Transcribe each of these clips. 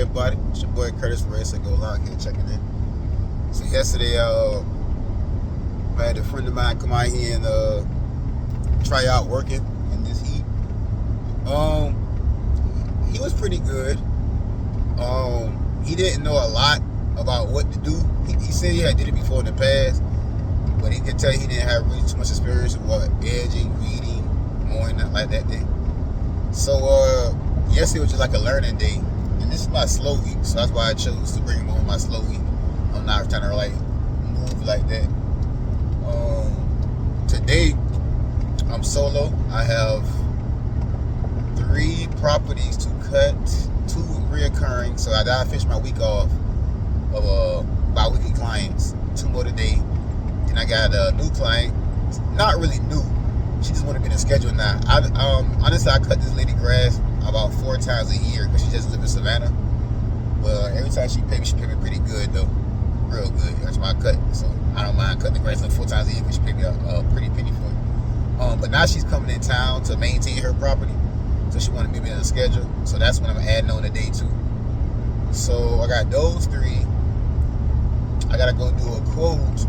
everybody? It's your boy Curtis from Race Go Lock here checking in. So yesterday, I had a friend of mine come out here and try out working in this heat. He was pretty good. He didn't know a lot about what to do. He said he had did it before in the past, but he could tell he didn't have really too much experience with what edging, reading, mowing, nothing like that thing. So yesterday was just like a learning day. And this is my slow week, so that's why I chose to bring him on my slow week. I'm not trying to like move like that. Today, I'm solo. I have 3 properties to cut, 2 reoccurring. So I gotta finish my week off of bi-weekly clients. 2 more today. Then I got a new client. Not really new. She just wanted me to schedule now. Honestly, I cut this lady grass about 4 times a year because she just lives in Savannah. But every time she pay me pretty good though, real good. That's my cut, so I don't mind cutting the grass like 4 times a year because she paid me a pretty penny for it. But now she's coming in town to maintain her property, so she wanted me to be on the schedule. So that's when I'm adding on the day too. So I got those 3. I gotta go do a quote,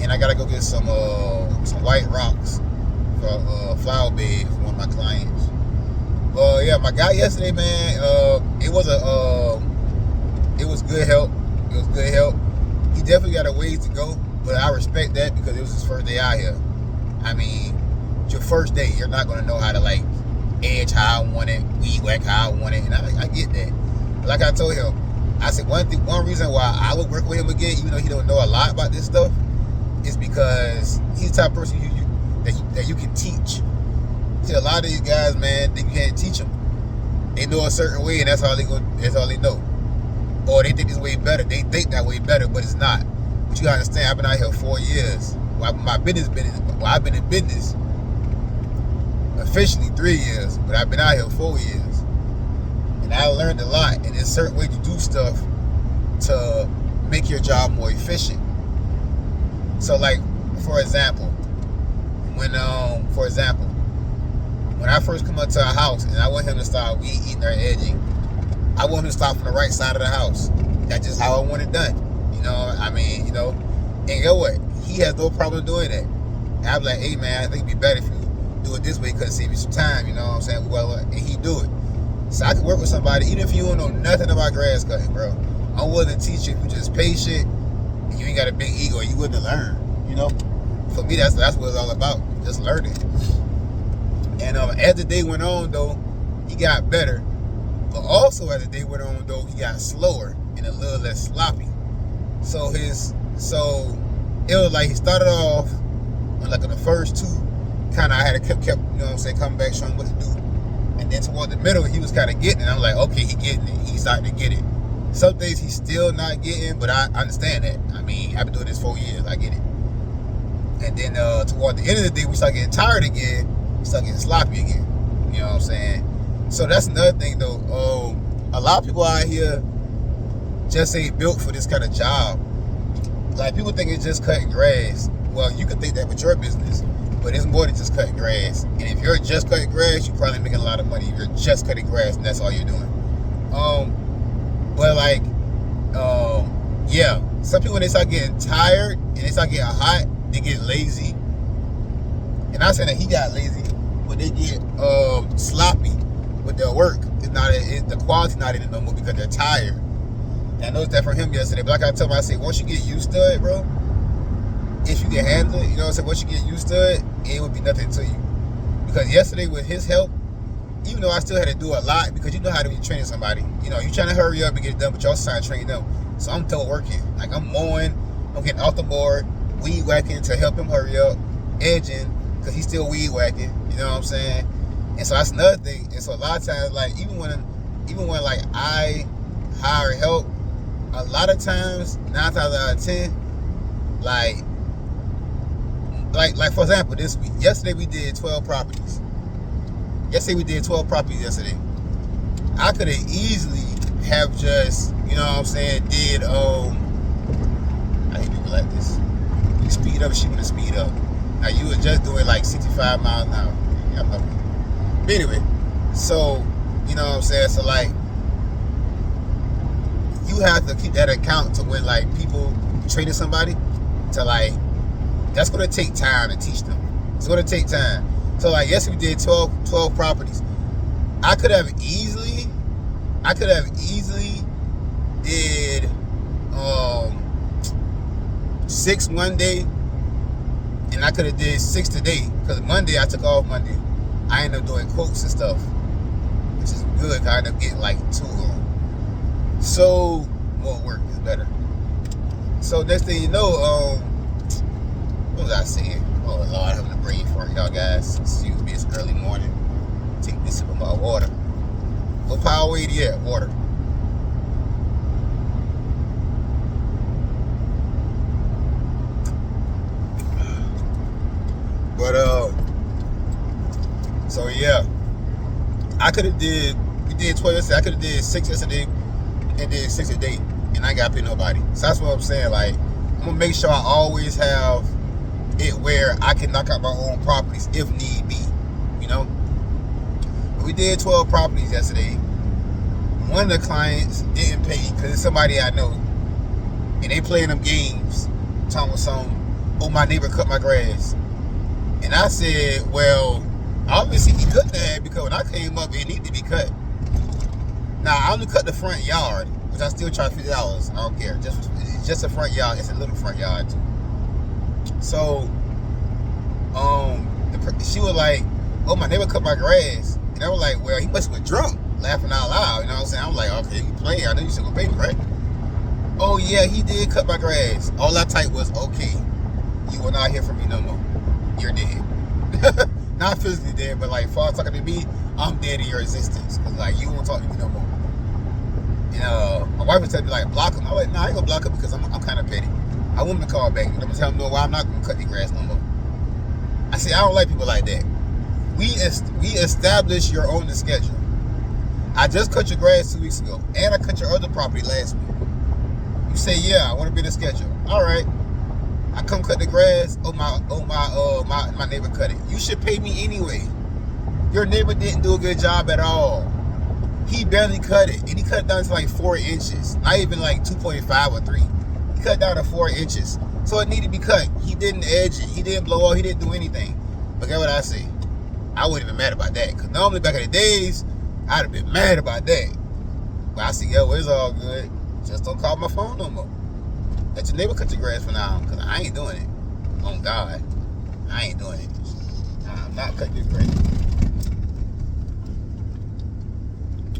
and I gotta go get some white rocks for flower bed for one of my clients. Yeah, my guy yesterday, man, it was good help. It was good help. He definitely got a ways to go, but I respect that because it was his first day out here. I mean, it's your first day. You're not gonna know how to like edge how I want it, weed whack how I want it, and I get that. But like I told him, I said one reason why I would work with him again, even though he don't know a lot about this stuff, is because he's the type of person that you can teach. See, a lot of these guys, man, you can't teach them. They know a certain way, and that's all they know. Or they think this way better. They think that way better, but it's not. But you gotta understand, I've been out here 4 years. Well, I've been in business officially 3 years, but I've been out here 4 years. And I learned a lot, and there's certain ways to do stuff to make your job more efficient. So like, for example, when I first come up to a house and I want him to start weed eating or edging, I want him to start from the right side of the house. That's just how I want it done. And you know what? He has no problem doing that. And I'm like, hey man, I think it'd be better if you do it this way because it saves you some time, you know what I'm saying? Well, and he do it. So I can work with somebody, even if you don't know nothing about grass cutting, bro. I'm willing to teach you if you just patient and you ain't got a big ego, you willing to learn, you know? For me, that's what it's all about, just learning. And as the day went on, though, he got better. But also as the day went on, though, he got slower and a little less sloppy. So it was like he started off on the first 2, kind of I had to kept, you know what I'm saying, coming back, showing what to do. And then toward the middle, he was kind of getting it. I'm like, okay, he getting it. He's starting to get it. Some things he's still not getting, but I understand that. I mean, I've been doing this 4 years. I get it. And then toward the end of the day, we start getting tired again. We start getting sloppy again. You know what I'm saying? So that's another thing, though. A lot of people out here just ain't built for this kind of job. Like, people think it's just cutting grass. Well, you can think that with your business, but it's more than just cutting grass. And if you're just cutting grass, you're probably making a lot of money. If you're just cutting grass and that's all you're doing. Yeah. Some people, when they start getting tired and they start getting hot, they get lazy. And I'm saying that he got lazy, but they get sloppy with their work. The quality's not in it no more because they're tired. And I noticed that from him yesterday. But like I told him, I said, once you get used to it, bro, if you can handle it, you know what I'm saying, once you get used to it, it would be nothing to you. Because yesterday with his help, even though I still had to do a lot, because you know how to be training somebody. You know, you're trying to hurry up and get it done, but you're also trying to train them. So I'm still working. Like, I'm mowing, I'm getting off the board, weed whacking to help him hurry up, edging, because he's still weed whacking, you know what I'm saying? And so that's another thing. And so a lot of times, like, even when like I hire help, a lot of times, 9 times out of 10, like for example, this week, yesterday we did 12 properties. Yesterday. I could have easily have just, you know what I'm saying, did, I hate people like this. You speed up, she wanna speed up. Now you were just doing like 65 miles an hour. But anyway, so, you know what I'm saying, so like, you have to keep that account to when like people trading somebody to like, that's going to take time to teach them. It's going to take time. So like, yes, we did 12 properties. I could have easily did 6 one day, and I could have did 6 today, because Monday I took off Monday. I ended up doing quotes and stuff, which is good, because I ended up getting like 2 of them. So more work is better. So next thing you know, what was I saying? Oh Lord, I'm having a brain fart, y'all guys. Excuse me, it's early morning. Take this sip of my water. What power weight yet? Water. But so yeah, I could have we did 12 yesterday. I could have did 6 yesterday and did 6 a day, and I ain't got to pay nobody. So that's what I'm saying. Like, I'm gonna make sure I always have it where I can knock out my own properties if need be. You know, we did 12 properties yesterday. One of the clients didn't pay because it's somebody I know, and they playing them games, talking with some, oh, my neighbor cut my grass. And I said, well, obviously he couldn't have, because when I came up, it needed to be cut. Now, I only cut the front yard, which I still charge $50. I don't care. It's just a front yard. It's a little front yard, too. So, she was like, oh, my neighbor cut my grass. And I was like, well, he must have been drunk, laughing out loud. You know what I'm saying? I'm like, okay, you playing. I know you should go pay me, right? Oh, yeah, he did cut my grass. All I typed was, okay, you will not hear from me no more. You're dead. Not physically dead, but like, far talking to me, I'm dead in your existence. Because like, you won't talk to me no more. And my wife was telling me like, block him. I was like, nah, I ain't gonna block him because I'm kind of petty. I want him to call back. I'm gonna tell him, no, why I'm not gonna cut the grass no more. I said, I don't like people like that. We establish your own schedule. I just cut your grass 2 weeks ago, and I cut your other property last week. You say, yeah, I want to be the schedule. All right. I come cut the grass. My neighbor cut it. You should pay me anyway. Your neighbor didn't do a good job at all. He barely cut it, and he cut it down to like 4 inches, not even like 2.5 or 3. He cut down to 4 inches, so it needed to be cut. He didn't edge it. He didn't blow out. He didn't do anything. But guess what I say? I wouldn't have been mad about that, because normally back in the days, I'd have been mad about that. But I said, yo, it's all good. Just don't call my phone no more. Let your neighbor cut your grass for now, because I ain't doing it. On God, I ain't doing it. I'm not cutting your grass.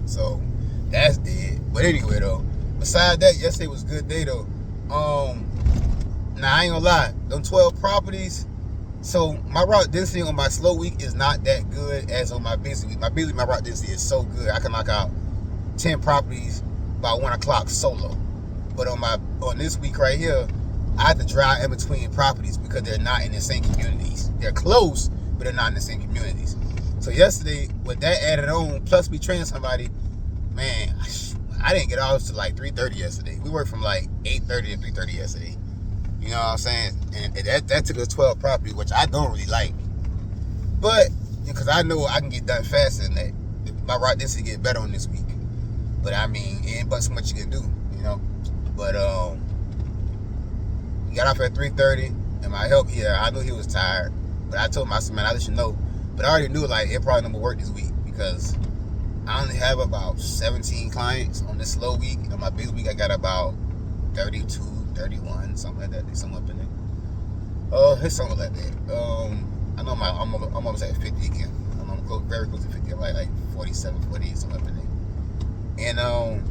So that's dead. But anyway, though, besides that, yesterday was a good day though. Now I ain't gonna lie, them 12 properties. So my route density on my slow week is not that good as on my busy week. My route density is so good. I can knock out 10 properties by 1 o'clock solo. But on this week right here, I have to drive in between properties because they're not in the same communities. They're close, but they're not in the same communities. So yesterday, with that added on, plus we trained somebody, man, I didn't get off to like 3:30 yesterday. We worked from like 8:30 to 3:30 yesterday. You know what I'm saying? And that took us 12 properties, which I don't really like. But, because I know I can get done faster than that. My route density get better on this week. But I mean, it ain't but so much you can do, you know? But, we got off at 3:30, and my help here, I knew he was tired. But I told him, I said, man, I let you know. But I already knew, like, it probably never work this week, because I only have about 17 clients on this slow week. On my big week, I got about 32, 31, something like that. There's something up in there. It's something like that. I know I'm almost at 50 again. I'm close, very close to 50. I'm like 47, 48, something up in there. And,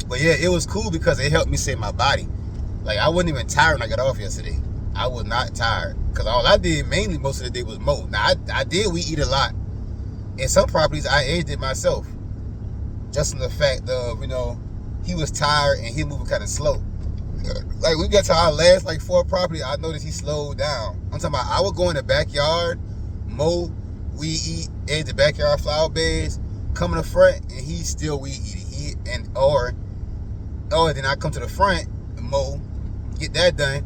but yeah, it was cool because it helped me save my body. Like, I wasn't even tired when I got off yesterday. I was not tired. Because all I did mainly most of the day was mow. Now, we eat a lot. In some properties, I aged it myself. Just from the fact of, you know, he was tired and he moving kind of slow. Like, we got to our last, like, 4 property, I noticed he slowed down. I'm talking about, I would go in the backyard, mow, weed eat, edge the backyard flower beds, come in the front, and he's still weed eating. Or then I come to the front, mow, get that done,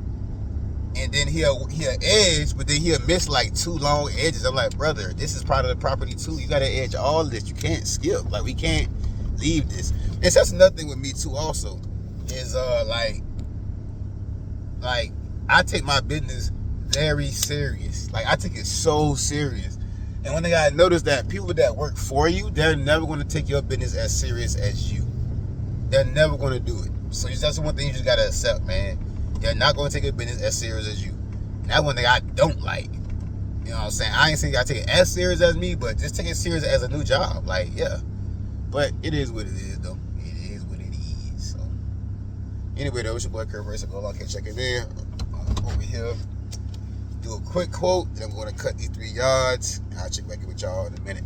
and then he'll edge, but then he'll miss like 2 long edges. I'm like, brother, this is part of the property too. You gotta edge all this. You can't skip. Like, we can't leave this. And that's another thing with me too also. is like I take my business very serious. Like I take it so serious. And one thing I noticed that people that work for you, they're never going to take your business as serious as you. They're never going to do it. So that's one thing you just got to accept, man. They're not going to take your business as serious as you. And that's one thing I don't like. You know what I'm saying? I ain't saying you got to take it as serious as me, but just take it serious as a new job. Like, yeah. But it is what it is, though. It is what it is. So, anyway, though, it's your boy Kurt Racer. Go along, check it in. Over here. Do a quick quote, then I'm going to cut these 3 yards. I'll check back in with y'all in a minute.